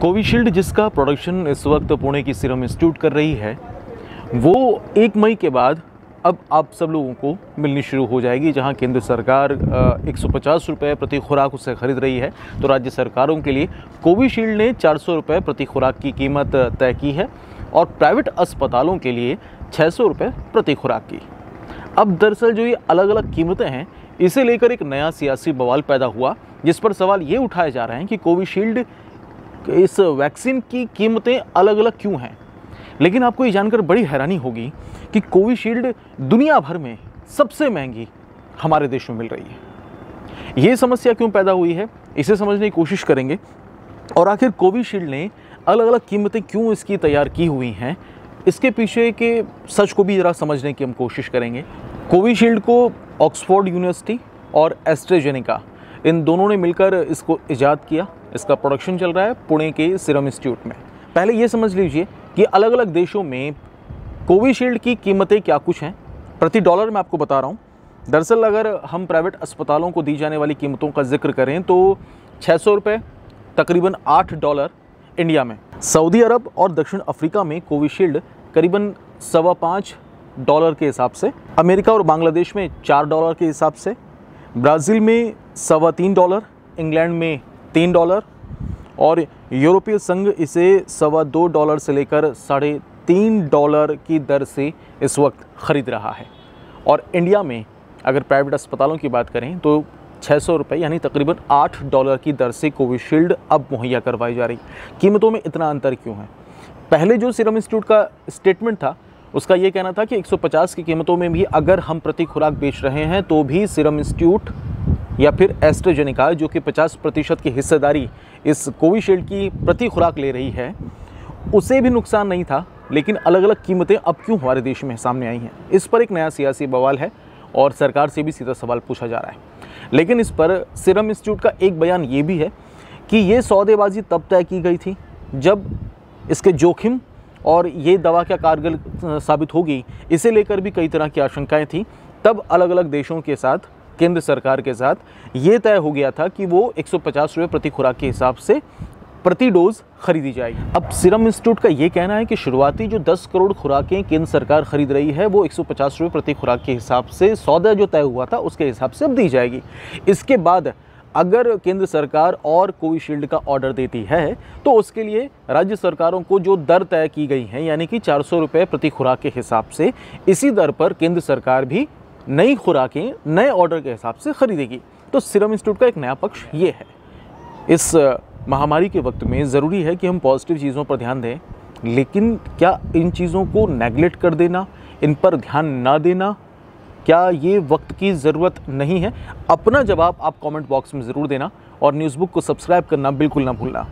Covishield जिसका production इस वक्त पुणे की सीरम इंस्टीट्यूट कर रही है, वो 1 मई के बाद अब आप सब लोगों को मिलनी शुरू हो जाएगी। जहां केंद्र सरकार 150 रुपये प्रति खुराक उससे ख़रीद रही है, तो राज्य सरकारों के लिए कोविशील्ड ने 400 रुपये प्रति खुराक की कीमत तय की है और प्राइवेट अस्पतालों के लिए 600 रुपये प्रति खुराक की। अब दरअसल जो ये अलग अलग कीमतें हैं, इसे लेकर एक नया सियासी बवाल पैदा हुआ, जिस पर सवाल ये उठाए जा रहे हैं कि कोविशील्ड इस वैक्सीन की कीमतें अलग अलग क्यों हैं। लेकिन आपको ये जानकर बड़ी हैरानी होगी कि कोविशील्ड दुनिया भर में सबसे महंगी हमारे देश में मिल रही है। ये समस्या क्यों पैदा हुई है, इसे समझने की कोशिश करेंगे और आखिर कोविशील्ड ने अलग अलग कीमतें क्यों इसकी तैयार की हुई हैं, इसके पीछे के सच को भी ज़रा समझने की हम कोशिश करेंगे। कोविशील्ड को ऑक्सफोर्ड यूनिवर्सिटी और एस्ट्राजेनेका इन दोनों ने मिलकर इसको इजाद किया। इसका प्रोडक्शन चल रहा है पुणे के सीरम इंस्टीट्यूट में। पहले ये समझ लीजिए कि अलग अलग देशों में कोविशील्ड की कीमतें क्या कुछ हैं। प्रति डॉलर मैं आपको बता रहा हूँ। दरअसल अगर हम प्राइवेट अस्पतालों को दी जाने वाली कीमतों का जिक्र करें तो 600 रुपये, तकरीबन $8 इंडिया में। सऊदी अरब और दक्षिण अफ्रीका में कोविशील्ड करीबन $5.25 के हिसाब से, अमेरिका और बांग्लादेश में $4 के हिसाब से, ब्राज़ील में $3.25, इंग्लैंड में $3 और यूरोपीय संघ इसे $2.25 से लेकर $3.5 की दर से इस वक्त ख़रीद रहा है। और इंडिया में अगर प्राइवेट अस्पतालों की बात करें तो 600 रुपये यानी तकरीबन $8 की दर से कोविशील्ड अब मुहैया करवाई जा रही। कीमतों में इतना अंतर क्यों है? पहले जो सीरम इंस्टीट्यूट का स्टेटमेंट था, उसका ये कहना था कि 150 की कीमतों में भी अगर हम प्रति खुराक बेच रहे हैं तो भी सीरम इंस्टीट्यूट या फिर एस्ट्राजेनेका जो कि 50% की हिस्सेदारी इस कोविशील्ड की प्रति खुराक ले रही है, उसे भी नुकसान नहीं था। लेकिन अलग अलग कीमतें अब क्यों हमारे देश में सामने आई हैं, इस पर एक नया सियासी बवाल है और सरकार से भी सीधा सवाल पूछा जा रहा है। लेकिन इस पर सीरम इंस्टीट्यूट का एक बयान ये भी है कि ये सौदेबाजी तब तय की गई थी जब इसके जोखिम और ये दवा क्या कारगर साबित होगी, इसे लेकर भी कई तरह की आशंकाएं थी। तब अलग अलग देशों के साथ, केंद्र सरकार के साथ ये तय हो गया था कि वो 150 रुपये प्रति खुराक के हिसाब से प्रति डोज खरीदी जाएगी। अब सीरम इंस्टीट्यूट का ये कहना है कि शुरुआती जो 10 करोड़ खुराकें केंद्र सरकार खरीद रही है, वो 150 रुपये प्रति खुराक के हिसाब से सौदा जो तय हुआ था उसके हिसाब से अब दी जाएगी। इसके बाद अगर केंद्र सरकार और कोविशील्ड का ऑर्डर देती है तो उसके लिए राज्य सरकारों को जो दर तय की गई है, यानी कि 400 रुपये प्रति खुराक के हिसाब से, इसी दर पर केंद्र सरकार भी नई खुराकें नए ऑर्डर के हिसाब से खरीदेगी। तो सीरम इंस्टीट्यूट का एक नया पक्ष ये है। इस महामारी के वक्त में ज़रूरी है कि हम पॉजिटिव चीज़ों पर ध्यान दें, लेकिन क्या इन चीज़ों को नेगलेक्ट कर देना, इन पर ध्यान ना देना, क्या ये वक्त की ज़रूरत नहीं है? अपना जवाब आप कमेंट बॉक्स में ज़रूर देना और न्यूज़बुक को सब्सक्राइब करना बिल्कुल ना भूलना।